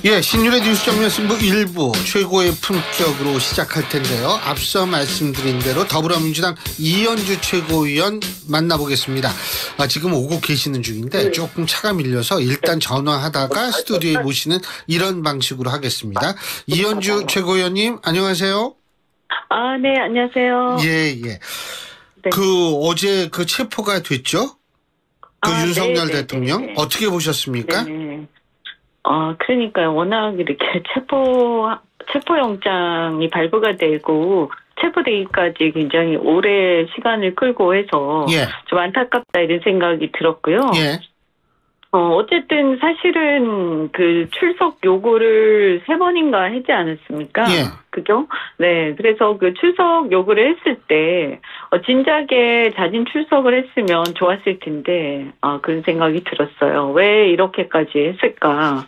예, 신율의 뉴스 정면 승부 1부 최고의 품격으로 시작할 텐데요. 앞서 말씀드린 대로 더불어민주당 이현주 최고위원 만나보겠습니다. 지금 오고 계시는 중인데 조금 차가 밀려서 일단 전화하다가 스튜디오에 모시는 이런 방식으로 하겠습니다. 이현주 최고위원님 안녕하세요. 네, 안녕하세요. 예. 네. 어제 체포가 됐죠? 윤석열 네, 대통령 네. 어떻게 보셨습니까? 네. 그러니까요. 워낙 이렇게 체포영장이 발부가 되고 체포되기까지 굉장히 오래 시간을 끌고 해서 좀 안타깝다 이런 생각이 들었고요. 예. 어쨌든 사실은 출석 요구를 3번인가 하지 않았습니까? 예. 그죠? 네. 그래서 출석 요구를 했을 때, 진작에 자진 출석을 했으면 좋았을 텐데, 그런 생각이 들었어요. 왜 이렇게까지 했을까?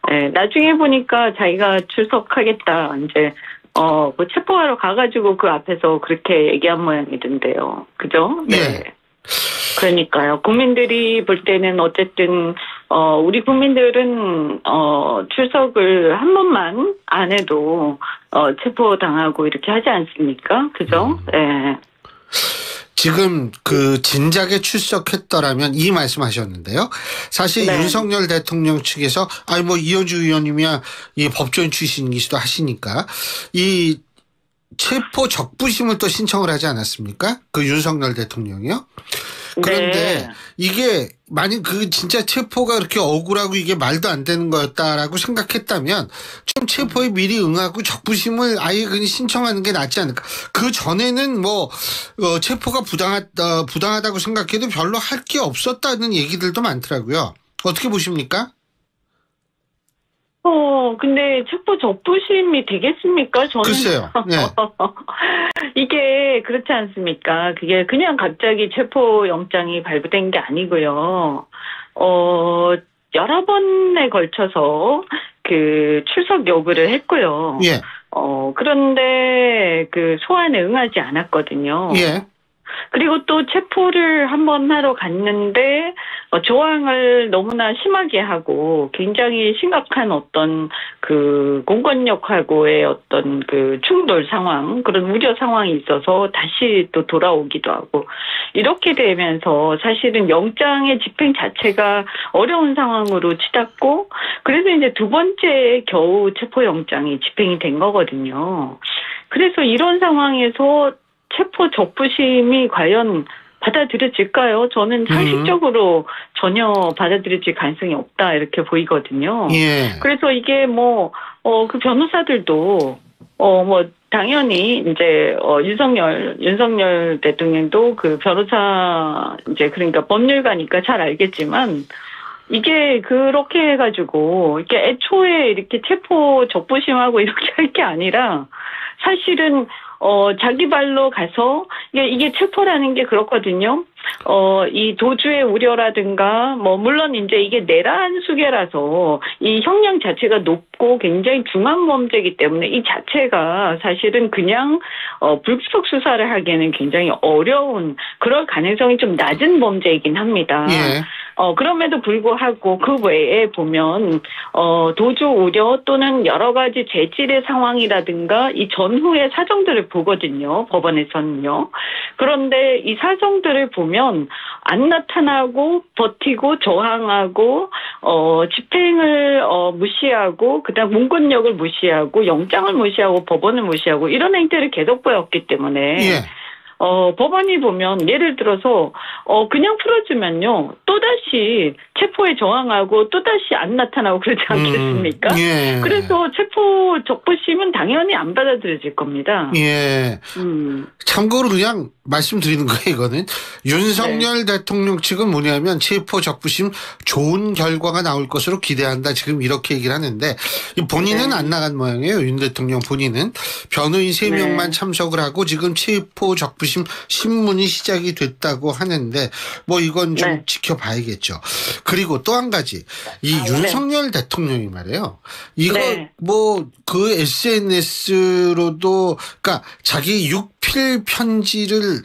네. 나중에 보니까 자기가 출석하겠다, 이제, 체포하러 가가지고 그 앞에서 그렇게 얘기한 모양이던데요. 그죠? 네. 예. 그러니까요. 국민들이 볼 때는 어쨌든 우리 국민들은 출석을 한 번만 안 해도 체포당하고 이렇게 하지 않습니까? 그죠? 네. 지금 진작에 출석했더라면 이 말씀하셨는데요. 사실 네. 윤석열 대통령 측에서 이현주 의원님이야 이 법조인 출신이기도 하시니까 이 체포 적부심을 또 신청을 하지 않았습니까? 윤석열 대통령이요. 그런데 네. 이게 만약 진짜 체포가 그렇게 억울하고 이게 말도 안 되는 거였다라고 생각했다면 좀 체포에 미리 응하고 적부심을 아예 그냥 신청하는 게 낫지 않을까. 그 전에는 체포가 부당하다고 생각해도 별로 할 게 없었다는 얘기들도 많더라고요. 어떻게 보십니까? 근데 체포 적부심이 되겠습니까? 저는. 글쎄요. 네. 이게 그렇지 않습니까? 그게 그냥 갑자기 체포 영장이 발부된 게 아니고요. 여러 번에 걸쳐서 출석 요구를 했고요. 예. 그런데 소환에 응하지 않았거든요. 예. 그리고 또 체포를 한번 하러 갔는데 조항을 너무나 심하게 하고 굉장히 심각한 어떤 공권력하고의 어떤 충돌 상황, 그런 우려 상황이 있어서 다시 또 돌아오기도 하고 이렇게 되면서 사실은 영장의 집행 자체가 어려운 상황으로 치닫고 그래서 이제 두 번째 겨우 체포 영장이 집행이 된 거거든요. 그래서 이런 상황에서 체포 적부심이 과연 받아들여질까요? 저는 상식적으로 전혀 받아들여질 가능성이 없다 이렇게 보이거든요. 예. 그래서 이게 변호사들도 당연히 이제 윤석열 대통령도 변호사 그러니까 법률가니까 잘 알겠지만 이게 그렇게 해가지고 이렇게 애초에 이렇게 체포 적부심하고 이렇게 할 게 아니라 사실은 자기 발로 가서, 이게 체포라는 게 그렇거든요. 이 도주의 우려라든가, 물론 이제 이게 내란 수괴라서 이 형량 자체가 높고 굉장히 중한 범죄이기 때문에 이 자체가 사실은 그냥, 불구속 수사를 하기에는 굉장히 어려운, 그럴 가능성이 좀 낮은 범죄이긴 합니다. 예. 그럼에도 불구하고 그 외에 보면, 도주 우려 또는 여러 가지 재질의 상황이라든가 이 전후의 사정들을 보거든요. 법원에서는요. 그런데 이 사정들을 보면 안 나타나고 버티고 저항하고 집행을 무시하고 그다음 문권력을 무시하고 영장을 무시하고 법원을 무시하고 이런 행태를 계속 보였기 때문에 예. 법원이 보면 예를 들어서 그냥 풀어주면요 또다시 체포에 저항하고 또다시 안 나타나고 그러지 않겠습니까? 예. 그래서 체포 적부심은 당연히 안 받아들여질 겁니다. 예. 참고로 그냥 말씀드리는 거예요, 이거는. 윤석열 대통령 측은 뭐냐면 체포 적부심 좋은 결과가 나올 것으로 기대한다. 지금 이렇게 얘기를 하는데 본인은 안 나간 모양이에요. 윤 대통령 본인은. 변호인 3명만 참석을 하고 지금 체포 적부심 신문이 시작이 됐다고 하는데 이건 좀 지켜봐야겠죠. 그리고 또 한 가지. 이 윤석열 대통령이 말이에요. 이거 SNS로도 그러니까 자기 자필 편지를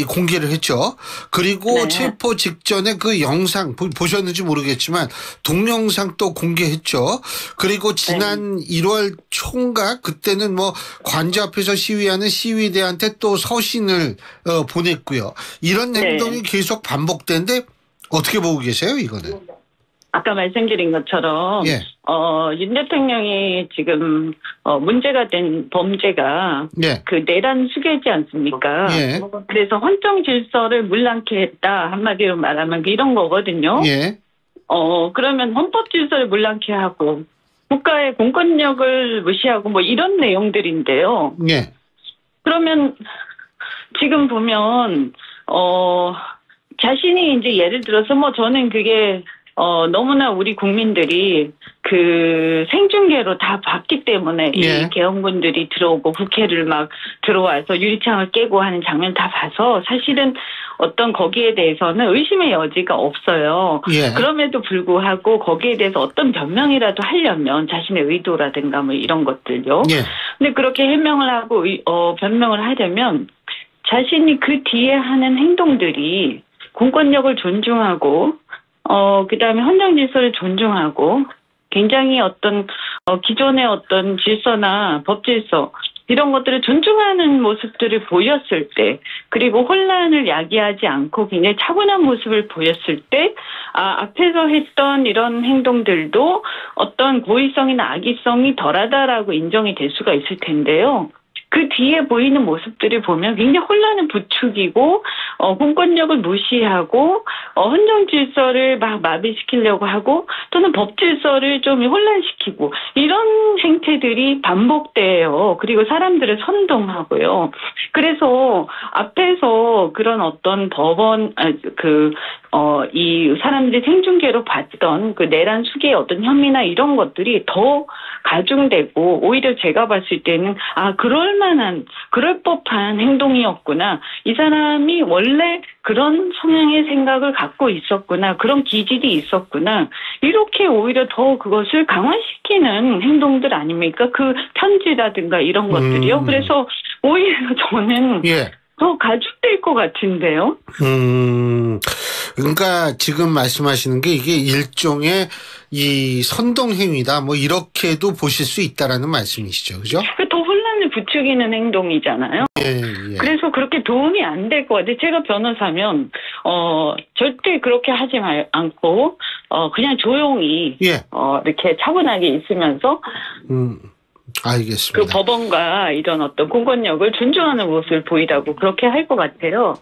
공개를 했죠. 그리고 네. 체포 직전에 그 영상 보셨는지 모르겠지만 동영상 또 공개했죠. 그리고 지난 1월 초인가 그때는 뭐 관저 앞에서 시위하는 시위대한테 또 서신을 보냈고요. 이런 네. 행동이 계속 반복되는데 어떻게 보고 계세요, 이거는? 아까 말씀드린 것처럼 예. 윤 대통령이 지금 문제가 된 범죄가 예. 그 내란 수괴지 않습니까? 예. 그래서 헌정 질서를 문란케 했다 한마디로 말하면 이런 거거든요. 예. 그러면 헌법 질서를 문란케 하고 국가의 공권력을 무시하고 뭐 이런 내용들인데요. 예. 그러면 지금 보면 자신이 이제 예를 들어서 뭐 저는 그게 너무나 우리 국민들이 그 생중계로 다 봤기 때문에 예. 이 개헌군들이 들어오고 국회를 막 들어와서 유리창을 깨고 하는 장면 다 봐서 사실은 어떤 거기에 대해서는 의심의 여지가 없어요. 예. 그럼에도 불구하고 거기에 대해서 어떤 변명이라도 하려면 자신의 의도라든가 뭐 이런 것들요. 예. 근데 그렇게 해명을 하고 변명을 하려면 자신이 그 뒤에 하는 행동들이 공권력을 존중하고 그다음에 헌정 질서를 존중하고 굉장히 어떤 기존의 어떤 질서나 법 질서 이런 것들을 존중하는 모습들을 보였을 때 그리고 혼란을 야기하지 않고 굉장히 차분한 모습을 보였을 때 앞에서 했던 이런 행동들도 어떤 고의성이나 악의성이 덜하다라고 인정이 될 수가 있을 텐데요. 그 뒤에 보이는 모습들을 보면 굉장히 혼란을 부추기고 공권력을 무시하고 헌정 질서를 막 마비시키려고 하고 또는 법 질서를 좀 혼란시키고 이런 행태들이 반복돼요. 그리고 사람들을 선동하고요. 그래서 앞에서 그런 어떤 법원 이 사람들이 생중계로 봤던 그 내란 수계의 어떤 혐의나 이런 것들이 더 가중되고 오히려 제가 봤을 때는 그럴 법한 행동이었구나. 이 사람이 원래 그런 성향의 생각을 갖고 있었구나. 그런 기질이 있었구나. 이렇게 오히려 더 그것을 강화시키는 행동들 아닙니까? 그 편지라든가 이런 것들이요. 그래서 오히려 저는 예. 더 가중될 것 같은데요. 그러니까 지금 말씀하시는 게 이게 일종의 이 선동행위다 뭐 이렇게도 보실 수 있다라는 말씀이시죠. 그죠? 더 혼란을 부추기는 행동이잖아요. 예. 그래서 그렇게 도움이 안 될 것 같아요. 제가 변호사면 절대 그렇게 하지 않고 그냥 조용히 예. 이렇게 차분하게 있으면서 알겠습니다. 그 법원과 이런 어떤 공권력을 존중하는 모습을 보이라고 그렇게 할 것 같아요.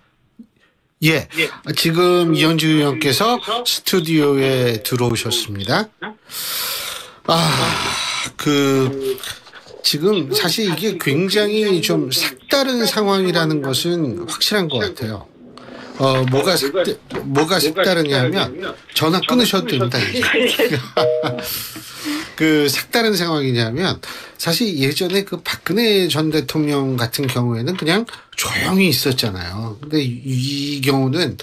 예. 지금 이현주 의원께서 스튜디오에 들어오셨습니다. 지금 사실 이게 굉장히 좀 색다른 상황이라는 것은 확실한 것 같아요. 뭐가 색다르냐면 전화 끊으셔도 됩니다. 그 색다른 상황이냐면 사실 예전에 그 박근혜 전 대통령 같은 경우에는 그냥 조용히 있었잖아요. 근데 이 경우는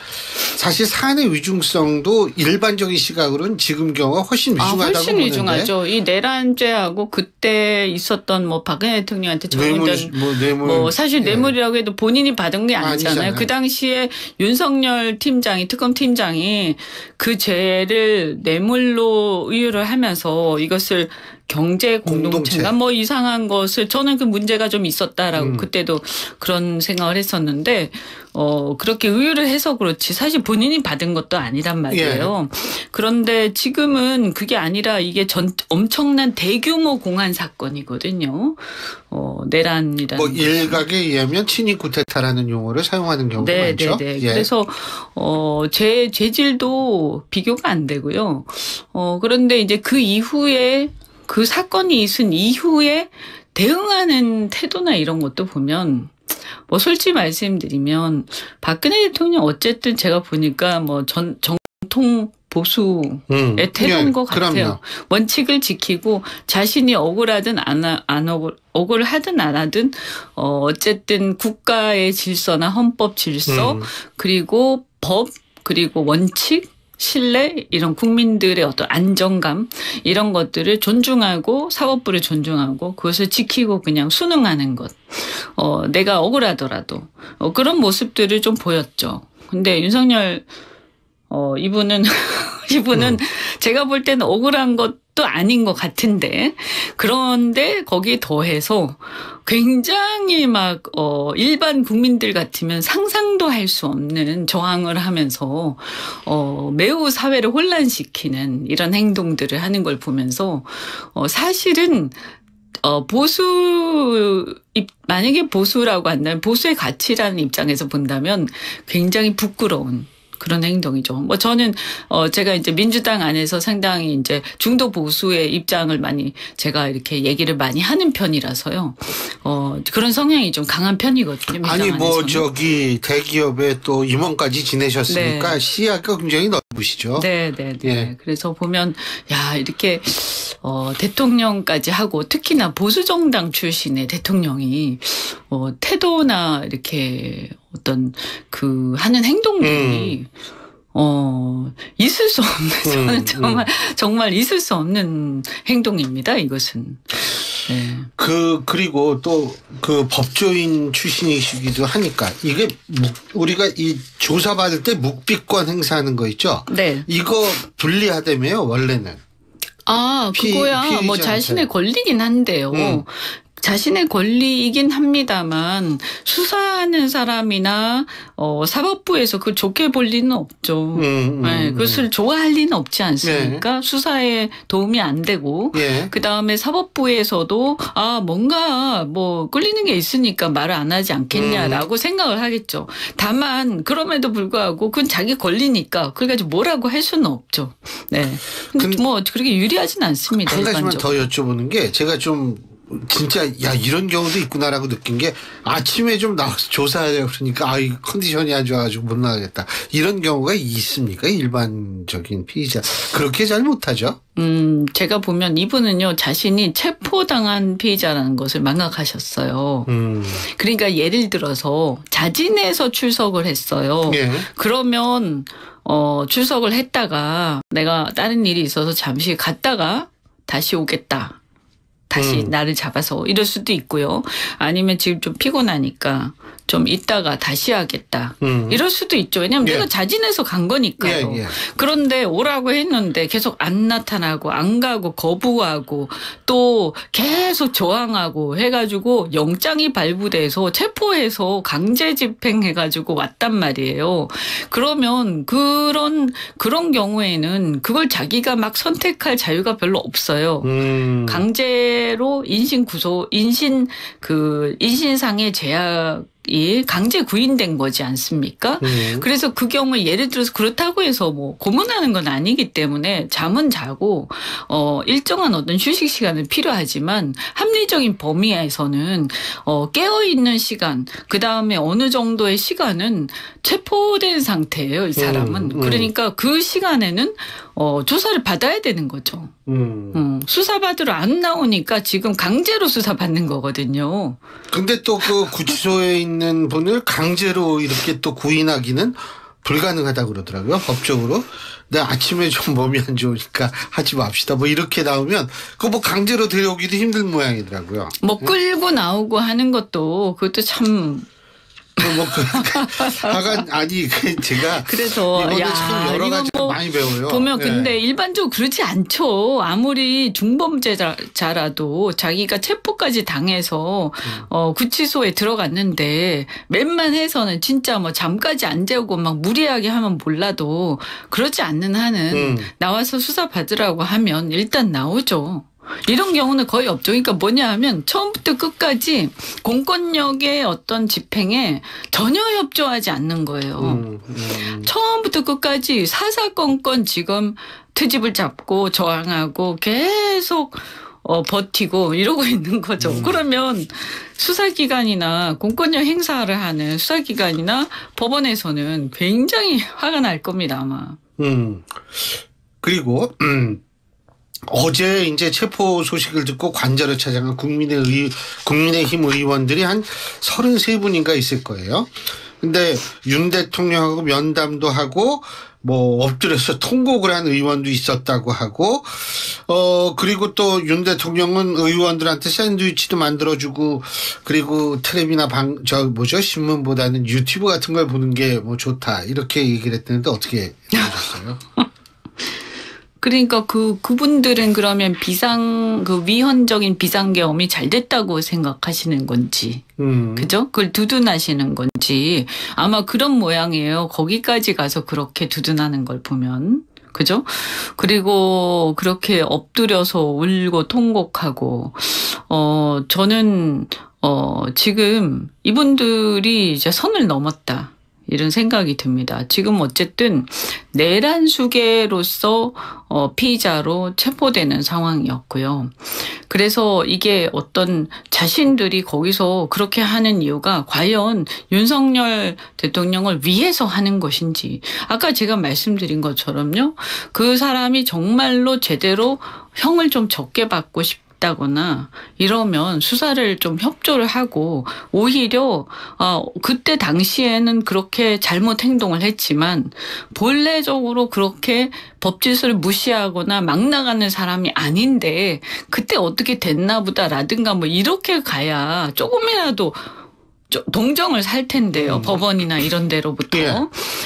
사실 사안의 위중성도 일반적인 시각으로는 지금 경우가 훨씬 위중하다고 훨씬 보는데. 위중하죠. 이 내란죄하고 그때 있었던 뭐 박근혜 대통령한테 적용된 뭐 사실 뇌물이라고 해도 본인이 받은 게 아니잖아요. 그 당시에 윤석열 팀장이 특검 팀장이 그 죄를 뇌물로 의유를 하면서 이것을 경제 공동체가 뭐 이상한 것을 저는 그 문제가 좀 있었다라고 그때도 그런 생각을 했었는데 그렇게 의유를 해서 그렇지 사실 본인이 받은 것도 아니란 말이에요. 예. 그런데 지금은 그게 아니라 이게 엄청난 대규모 공안 사건이거든요. 내란이라는. 뭐 일각에 의하면 친위 쿠데타라는 용어를 사용하는 경우가 많죠. 네. 예. 그래서 죄질도 비교가 안 되고요. 그런데 이제 그 이후에 그 사건이 있은 이후에 대응하는 태도나 이런 것도 보면 뭐 솔직히 말씀드리면 박근혜 대통령 어쨌든 제가 보니까 뭐 정통 보수의 태도인 것 같아요. 그럼요. 원칙을 지키고 자신이 억울하든 억울하든 안 하든 어쨌든 국가의 질서나 헌법 질서 그리고 법 그리고 원칙 신뢰, 이런 국민들의 어떤 안정감, 이런 것들을 존중하고 사법부를 존중하고 그것을 지키고 그냥 순응하는 것. 내가 억울하더라도 그런 모습들을 좀 보였죠. 근데 윤석열 이분은 제가 볼 때는 억울한 것도 아닌 것 같은데, 그런데 거기에 더해서 굉장히 막 일반 국민들 같으면 상상도 할 수 없는 저항을 하면서 매우 사회를 혼란시키는 이런 행동들을 하는 걸 보면서 사실은 만약에 보수라고 한다면 보수의 가치라는 입장에서 본다면 굉장히 부끄러운 그런 행동이죠. 뭐 저는 제가 이제 민주당 안에서 상당히 이제 중도 보수의 입장을 많이 제가 이렇게 얘기를 많이 하는 편이라서요. 그런 성향이 좀 강한 편이거든요. 아니 뭐 안에서는. 저기 대기업에 또 임원까지 지내셨으니까 네. 시야가 굉장히 넓으시죠. 네. 예. 그래서 보면 야 이렇게 대통령까지 하고 특히나 보수 정당 출신의 대통령이 태도나 이렇게 어떤 하는 행동들이 있을 수 없는 저는 정말 있을 수 없는 행동입니다. 이것은. 네. 그리고 또 그 법조인 출신이시기도 하니까 이게 우리가 이 조사받을 때 묵비권 행사하는 거 있죠? 네. 이거 불리하다며요, 원래는. 그거야 뭐 피의자한테. 자신의 권리긴 한데요. 자신의 권리이긴 합니다만 수사하는 사람이나 사법부에서 그걸 좋게 볼 리는 없죠. 네, 그것을 좋아할 리는 없지 않습니까? 수사에 도움이 안 되고 그다음에 사법부에서도 뭔가 뭐 끌리는 게 있으니까 말을 안 하지 않겠냐라고 생각을 하겠죠. 다만 그럼에도 불구하고 그건 자기 권리니까 그걸 가지고 뭐라고 할 수는 없죠. 네. 근데 뭐 그렇게 유리하진 않습니다. 한 가지만 일반적으로. 더 여쭤보는 게 제가 좀 진짜 이런 경우도 있구나라고 느낀 게 아침에 좀 나와서 조사하려고 그러니까 이 컨디션이 안 좋아가지고 못 나가겠다. 이런 경우가 있습니까? 일반적인 피의자. 그렇게 잘 못하죠? 제가 보면 이분은요, 자신이 체포당한 피의자라는 것을 망각하셨어요. 그러니까 예를 들어서 자진해서 출석을 했어요. 예. 그러면 출석을 했다가 내가 다른 일이 있어서 잠시 갔다가 다시 오겠다. 다시 나를 잡아서 이럴 수도 있고요. 아니면 지금 좀 피곤하니까 좀 있다가 다시 하겠다. 이럴 수도 있죠. 왜냐하면 내가 자진해서 간 거니까요. 그런데 오라고 했는데 계속 안 나타나고 안 가고 거부하고 또 계속 저항하고 해가지고 영장이 발부돼서 체포해서 강제 집행해가지고 왔단 말이에요. 그러면 그런 경우에는 그걸 자기가 막 선택할 자유가 별로 없어요. 강제로 인신상의 제약이 강제 구인된 거지 않습니까? 그래서 그 경우에 예를 들어서 그렇다고 해서 뭐 고문하는 건 아니기 때문에 잠은 자고 일정한 어떤 휴식 시간은 필요하지만 합리적인 범위에서는 깨어 있는 시간, 그 다음에 어느 정도의 시간은 체포된 상태예요, 이 사람은. 그러니까 그 시간에는 조사를 받아야 되는 거죠. 수사받으러 안 나오니까 지금 강제로 수사받는 거거든요. 근데 또 그 구치소에 있는 분을 강제로 이렇게 또 구인하기는 불가능하다고 그러더라고요. 법적으로. 내가 아침에 좀 몸이 안 좋으니까 하지 맙시다. 뭐 이렇게 나오면 그거 뭐 강제로 데려오기도 힘든 모양이더라고요. 뭐 끌고 나오고 하는 것도 그것도 참. 제가 그래서 이번에 참 여러 가지 많이 배워요. 보면 근데 일반적으로 그렇지 않죠. 아무리 중범죄자라도 자기가 체포까지 당해서 구치소에 들어갔는데 웬만해서는 진짜 뭐 잠까지 안 재우고 막 무리하게 하면 몰라도 그렇지 않는 한은 나와서 수사 받으라고 하면 일단 나오죠. 이런 경우는 거의 없죠. 그러니까 뭐냐 하면 처음부터 끝까지 공권력의 어떤 집행에 전혀 협조하지 않는 거예요. 처음부터 끝까지 사사건건 지금 트집을 잡고 저항하고 계속 버티고 이러고 있는 거죠. 그러면 수사기관이나 공권력 행사를 하는 수사기관이나 법원에서는 굉장히 화가 날 겁니다, 아마. 그리고 어제 이제 체포 소식을 듣고 관저를 찾아간 국민의힘 의원들이 한 33분인가 있을 거예요. 근데 윤 대통령하고 면담도 하고 뭐 엎드려서 통곡을 한 의원도 있었다고 하고 그리고 또 윤 대통령은 의원들한테 샌드위치도 만들어주고 그리고 텔레비나 신문보다는 유튜브 같은 걸 보는 게 뭐 좋다 이렇게 얘기를 했는데 어떻게 보셨어요? 그러니까 그분들은 그러면 위헌적인 비상계엄이 잘 됐다고 생각하시는 건지, 그죠? 그걸 두둔하시는 건지 아마 그런 모양이에요. 거기까지 가서 그렇게 두둔하는 걸 보면. 그죠? 그리고 그렇게 엎드려서 울고 통곡하고, 저는, 지금 이분들이 이제 선을 넘었다. 이런 생각이 듭니다. 지금 어쨌든 내란 수괴로서 피의자로 체포되는 상황이었고요. 그래서 이게 어떤 자신들이 거기서 그렇게 하는 이유가 과연 윤석열 대통령을 위해서 하는 것인지, 아까 제가 말씀드린 것처럼요. 그 사람이 정말로 제대로 형을 좀 적게 받고 다거나 이러면 수사를 좀 협조를 하고 오히려 그때 당시에는 그렇게 잘못 행동을 했지만 본래적으로 그렇게 법질서를 무시하거나 막 나가는 사람이 아닌데 그때 어떻게 됐나 보다라든가 뭐 이렇게 가야 조금이라도 동정을 살 텐데요. 법원이나 이런 데로부터. 예.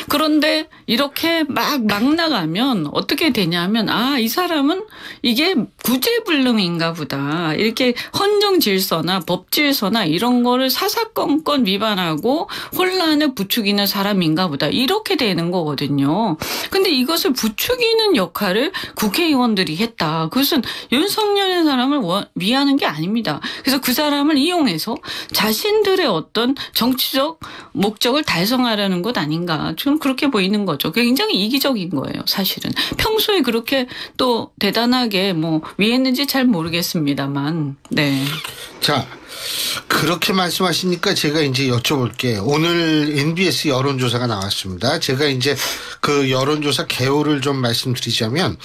그런데 이렇게 막 나가면 어떻게 되냐면 이 사람은 이게 구제불능인가 보다. 이렇게 헌정질서나 법질서나 이런 거를 사사건건 위반하고 혼란을 부추기는 사람인가 보다. 이렇게 되는 거거든요. 근데 이것을 부추기는 역할을 국회의원들이 했다. 그것은 윤석열의 사람을 위하는 게 아닙니다. 그래서 그 사람을 이용해서 자신들의 어떤 정치적 목적을 달성하려는 것 아닌가. 저는 그렇게 보이는 거죠. 굉장히 이기적인 거예요, 사실은. 평소에 그렇게 또 대단하게 뭐 위했는지 잘 모르겠습니다만. 네. 자, 그렇게 말씀하시니까 제가 이제 여쭤볼게요. 오늘 NBS 여론조사가 나왔습니다. 제가 이제 그 여론조사 개요를 좀 말씀드리자면,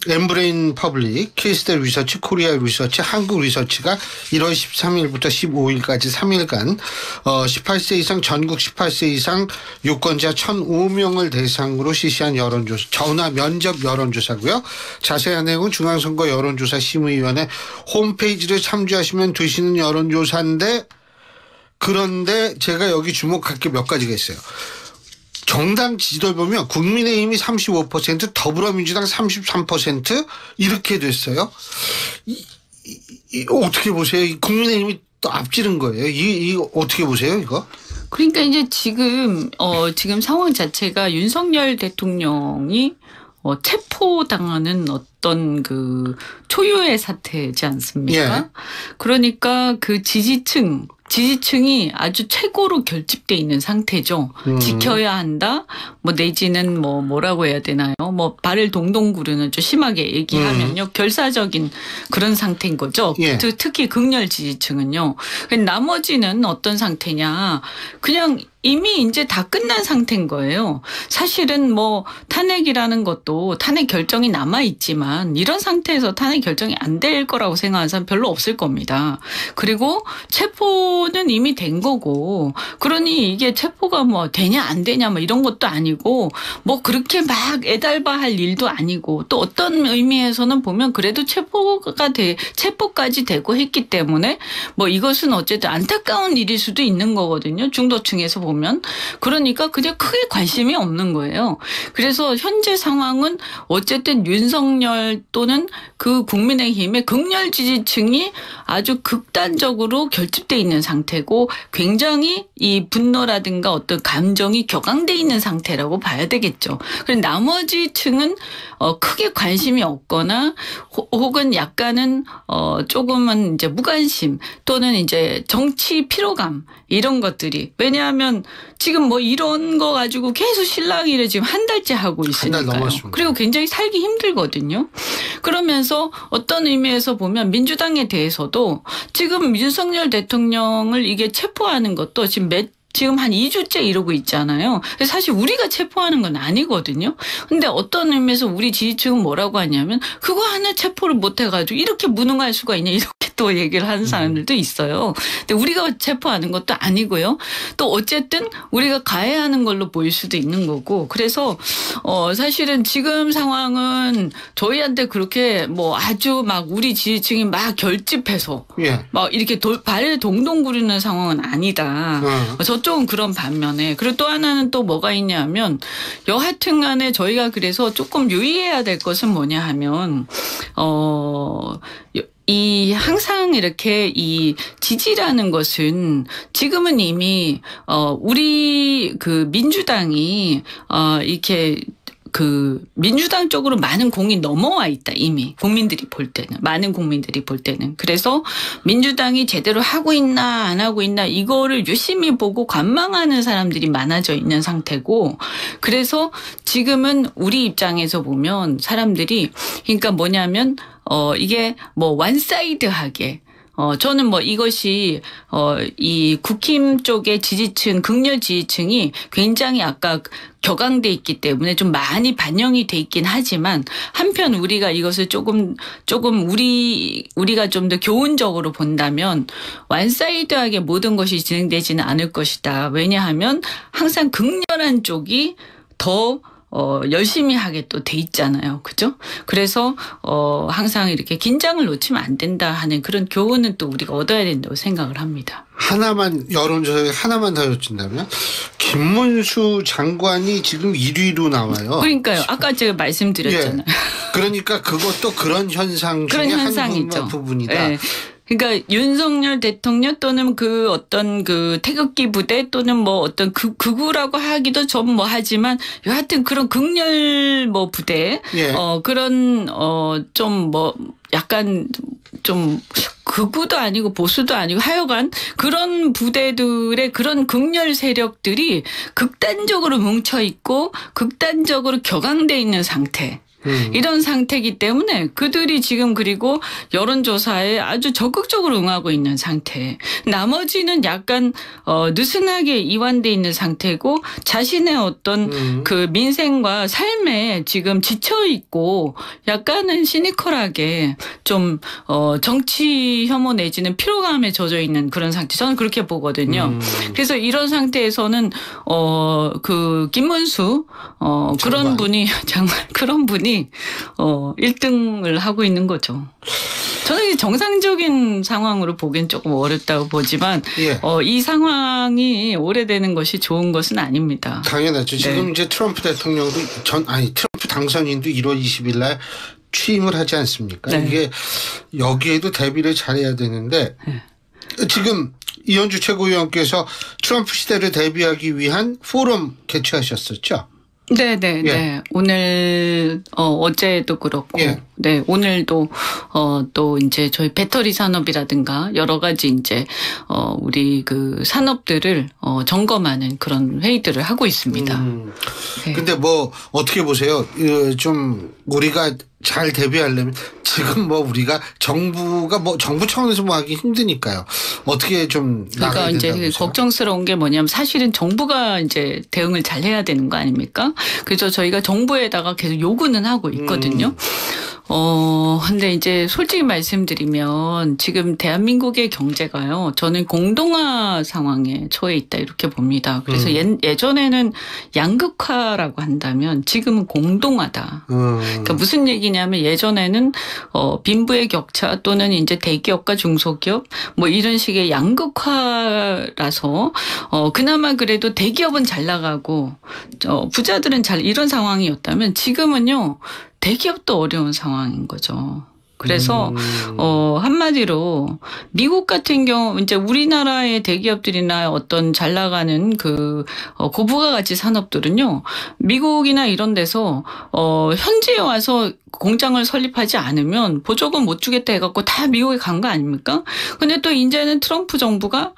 엠브레인 퍼블릭, 케이스텔 리서치, 코리아 리서치, 한국 리서치가 1월 13일부터 15일까지 3일간 18세 이상 전국 18세 이상 유권자 1,005명을 대상으로 실시한 여론조사, 전화 면접 여론조사고요. 자세한 내용은 중앙선거 여론조사 심의위원회 홈페이지를 참조하시면 되시는 여론조사인데, 그런데 제가 여기 주목할 게 몇 가지가 있어요. 정당 지지도를 보면 국민의힘이 35%, 더불어민주당 33% 이렇게 됐어요. 어떻게 보세요? 국민의힘이 또 앞지른 거예요. 이거 어떻게 보세요, 이거? 그러니까 이제 지금 상황 자체가 윤석열 대통령이 체포당하는 어떤 그 초유의 사태지 않습니까? 예. 그러니까 그 지지층이 아주 최고로 결집돼 있는 상태죠. 지켜야 한다. 뭐 내지는 뭐라고 해야 되나요? 뭐 발을 동동 구르는 좀 심하게 얘기하면요. 결사적인 그런 상태인 거죠. 예. 특히 극렬 지지층은요. 나머지는 어떤 상태냐. 그냥 이미 이제 다 끝난 상태인 거예요. 사실은 뭐 탄핵이라는 것도 탄핵 결정이 남아 있지만 이런 상태에서 탄핵 결정이 안 될 거라고 생각하는 사람 별로 없을 겁니다. 그리고 체포는 이미 된 거고, 그러니 이게 체포가 뭐 되냐 안 되냐 뭐 이런 것도 아니고 뭐 그렇게 막 애달바할 일도 아니고, 또 어떤 의미에서는 보면 그래도 체포까지 되고 했기 때문에 뭐 이것은 어쨌든 안타까운 일일 수도 있는 거거든요. 중도층에서 보면. 그러니까 그냥 크게 관심이 없는 거예요. 그래서 현재 상황은 어쨌든 윤석열 또는 그 국민의힘의 극렬 지지층이 아주 극단적으로 결집돼 있는 상태고, 굉장히 이 분노라든가 어떤 감정이 격앙돼 있는 상태라고 봐야 되겠죠. 그리고 나머지 층은 크게 관심이 없거나 혹은 약간은 조금은 이제 무관심 또는 이제 정치 피로감, 이런 것들이. 왜냐하면 지금 뭐 이런 거 가지고 계속 실랑이를 지금 한 달째 하고 있으니까요. 한 달 넘었습니다. 그리고 굉장히 살기 힘들거든요. 그러면서 어떤 의미에서 보면 민주당에 대해서도 지금 윤석열 대통령을 이게 체포하는 것도 지금 한 2주째 이러고 있잖아요. 사실 우리가 체포하는 건 아니거든요. 근데 어떤 의미에서 우리 지지층은 뭐라고 하냐면, 그거 하나 체포를 못 해가지고 이렇게 무능할 수가 있냐, 이렇게 또 얘기를 하는 사람들도 있어요. 근데 우리가 체포하는 것도 아니고요. 또 어쨌든 우리가 가해하는 걸로 보일 수도 있는 거고. 그래서 사실은 지금 상황은 저희한테 그렇게 뭐 아주 막 우리 지지층이 막 결집해서 예. 막 이렇게 발을 동동 구르는 상황은 아니다. 저쪽은 그런 반면에. 그리고 또 하나는 또 뭐가 있냐면 여하튼 간에 저희가 그래서 조금 유의해야 될 것은 뭐냐 하면 항상 이렇게 이 지지라는 것은 지금은 이미 우리 그 민주당이 이렇게 그 민주당 쪽으로 많은 공이 넘어와 있다 이미 국민들이 볼 때는 많은 국민들이 볼 때는 그래서 민주당이 제대로 하고 있나 안 하고 있나 이거를 유심히 보고 관망하는 사람들이 많아져 있는 상태고 그래서 지금은 우리 입장에서 보면 사람들이 그러니까 뭐냐면 이게 뭐 원사이드하게 저는 뭐 이것이 이 국힘 쪽의 지지층, 극렬 지지층이 굉장히 아까 격앙돼 있기 때문에 좀 많이 반영이 돼 있긴 하지만 한편 우리가 이것을 조금 우리가 좀 더 교훈적으로 본다면 원사이드하게 모든 것이 진행되지는 않을 것이다. 왜냐하면 항상 극렬한 쪽이 더 열심히 하게 또 돼 있잖아요. 그죠? 그래서, 항상 이렇게 긴장을 놓치면 안 된다 하는 그런 교훈은 또 우리가 얻어야 된다고 생각을 합니다. 여론조사에 하나만 더 여쭌다면, 김문수 장관이 지금 1위로 나와요. 그러니까요. 아까 제가 말씀드렸잖아요. 예. 그러니까 그것도 그런 현상 중에 한 부분이다. 네. 그러니까 윤석열 대통령 또는 그 어떤 그 태극기 부대 또는 뭐 어떤 극우라고 하기도 좀 뭐 하지만 여하튼 그런 극렬 뭐 부대 예. 그런 좀 뭐 약간 좀 극우도 아니고 보수도 아니고 하여간 그런 부대들의 그런 극렬 세력들이 극단적으로 뭉쳐 있고 극단적으로 격앙돼 있는 상태. 이런 상태이기 때문에 그들이 지금 그리고 여론조사에 아주 적극적으로 응하고 있는 상태. 나머지는 약간 느슨하게 이완돼 있는 상태고 자신의 어떤 그 민생과 삶에 지금 지쳐 있고 약간은 시니컬하게 좀 정치 혐오 내지는 피로감에 젖어 있는 그런 상태. 저는 그렇게 보거든요. 그래서 이런 상태에서는 그 김문수 그런 분이 정말 그런 분이 1등을 하고 있는 거죠. 저는 정상적인 상황으로 보기엔 조금 어렵다고 보지만 예. 이 상황이 오래되는 것이 좋은 것은 아닙니다. 당연하죠. 지금 네. 이제 트럼프 대통령도 트럼프 당선인도 1월 20일 날 취임을 하지 않습니까? 네. 이게 여기에도 대비를 잘해야 되는데 네. 지금 이현주 최고위원께서 트럼프 시대를 대비하기 위한 포럼 개최하셨었죠? 네네, 예. 네. 오늘, 어제도 그렇고, 예. 네, 오늘도, 또 이제 저희 배터리 산업이라든가 여러 가지 이제, 우리 그 산업들을, 점검하는 그런 회의들을 하고 있습니다. 네. 근데 뭐, 어떻게 보세요? 좀, 우리가 잘 대비하려면 지금 뭐 우리가 정부가 뭐 정부 차원에서 뭐 하기 힘드니까요. 어떻게 좀 그러니까 이제 보세요? 걱정스러운 게 뭐냐면 사실은 정부가 이제 대응을 잘 해야 되는 거 아닙니까? 그래서 저희가 정부에다가 계속 요구는 하고 있거든요. 근데 이제 솔직히 말씀드리면 지금 대한민국의 경제가요. 저는 공동화 상황에 처해 있다 이렇게 봅니다. 그래서 예전에는 양극화라고 한다면 지금은 공동화다. 그러니까 무슨 얘기냐면 예전에는 빈부의 격차 또는 이제 대기업과 중소기업 뭐 이런 식의 양극화라서 그나마 그래도 대기업은 잘 나가고 부자들은 잘 이런 상황이었다면 지금은요. 대기업도 어려운 상황인 거죠. 그래서 한마디로 미국 같은 경우 이제 우리나라의 대기업들이나 어떤 잘 나가는 그 고부가 가치 산업들은요. 미국이나 이런 데서 현지에 와서 공장을 설립하지 않으면 보조금 못 주겠다 해갖고 다 미국에 간 거 아닙니까? 근데 또 이제는 트럼프 정부가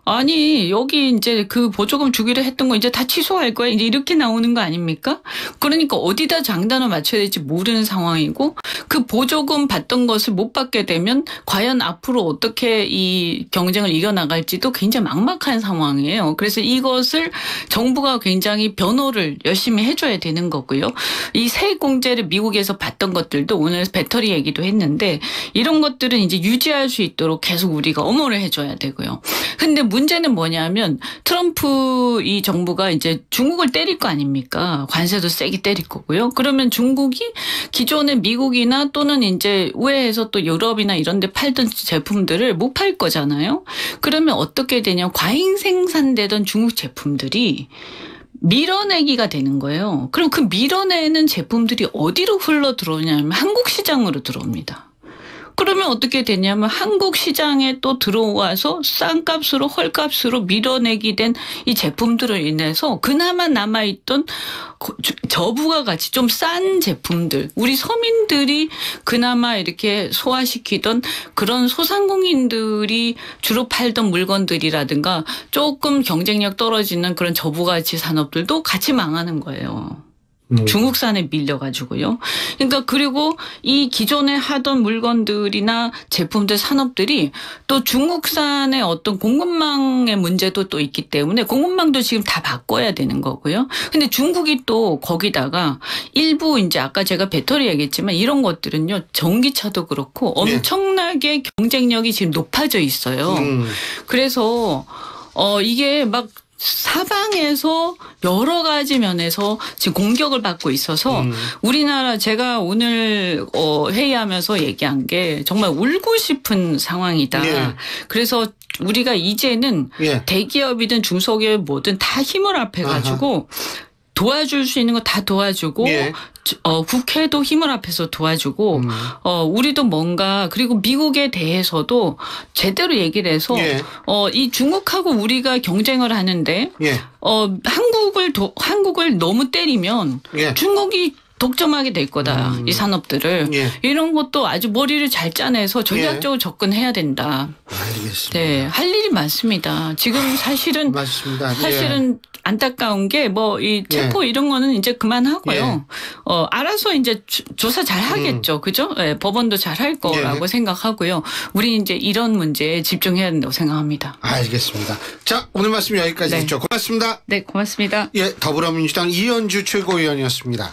아니 여기 이제 그 보조금 주기로 했던 거 이제 다 취소할 거야 이제 이렇게 나오는 거 아닙니까? 그러니까 어디다 장단을 맞춰야 될지 모르는 상황이고 그 보조금 받던 어떤 것을 못 받게 되면 과연 앞으로 어떻게 이 경쟁을 이겨나갈지도 굉장히 막막한 상황이에요. 그래서 이것을 정부가 굉장히 변호를 열심히 해줘야 되는 거고요. 이 세액공제를 미국에서 받던 것들도 오늘 배터리 얘기도 했는데 이런 것들은 이제 유지할 수 있도록 계속 우리가 엄호를 해줘야 되고요. 근데 문제는 뭐냐면 트럼프 이 정부가 이제 중국을 때릴 거 아닙니까? 관세도 세게 때릴 거고요. 그러면 중국이 기존의 미국이나 또는 이제 우회해서 또 유럽이나 이런 데 팔던 제품들을 못 팔 거잖아요. 그러면 어떻게 되냐. 과잉 생산되던 중국 제품들이 밀어내기가 되는 거예요. 그럼 그 밀어내는 제품들이 어디로 흘러 들어오냐면 한국 시장으로 들어옵니다. 그러면 어떻게 되냐면 한국 시장에 또 들어와서 싼 값으로 헐값으로 밀어내기 된 이 제품들로 인해서 그나마 남아있던 저부가 가치 좀 싼 제품들 우리 서민들이 그나마 이렇게 소화시키던 그런 소상공인들이 주로 팔던 물건들이라든가 조금 경쟁력 떨어지는 그런 저부가치 산업들도 같이 망하는 거예요. 중국산에 밀려가지고요. 그러니까 그리고 이 기존에 하던 물건들이나 제품들 산업들이 또 중국산의 어떤 공급망의 문제도 또 있기 때문에 공급망도 지금 다 바꿔야 되는 거고요. 근데 중국이 또 거기다가 일부 이제 아까 제가 배터리 얘기했지만 이런 것들은요. 전기차도 그렇고 엄청나게 경쟁력이 지금 높아져 있어요. 그래서 이게 막 사방에서 여러 가지 면에서 지금 공격을 받고 있어서 우리나라 제가 오늘 회의하면서 얘기한 게 정말 울고 싶은 상황이다. 예. 그래서 우리가 이제는 대기업이든 중소기업 뭐든 다 힘을 합해가지고 도와줄 수 있는 거 다 도와주고 국회도 힘을 합해서 도와주고 우리도 뭔가 그리고 미국에 대해서도 제대로 얘기를 해서 이 중국하고 우리가 경쟁을 하는데 한국을 너무 때리면 중국이 독점하게 될 거다. 이 산업들을. 이런 것도 아주 머리를 잘 짜내서 전략적으로 접근해야 된다. 알겠습니다. 네, 할 일이 많습니다. 지금 사실은 맞습니다. 안타까운 게 뭐 이 체포 이런 거는 이제 그만하고요. 알아서 이제 조사 잘 하겠죠. 그죠? 법원도 잘 할 거라고 생각하고요. 우리 이제 이런 문제에 집중해야 된다고 생각합니다. 알겠습니다. 자, 오늘 말씀 여기까지 했죠. 고맙습니다. 네, 고맙습니다. 더불어민주당 이현주 최고위원이었습니다.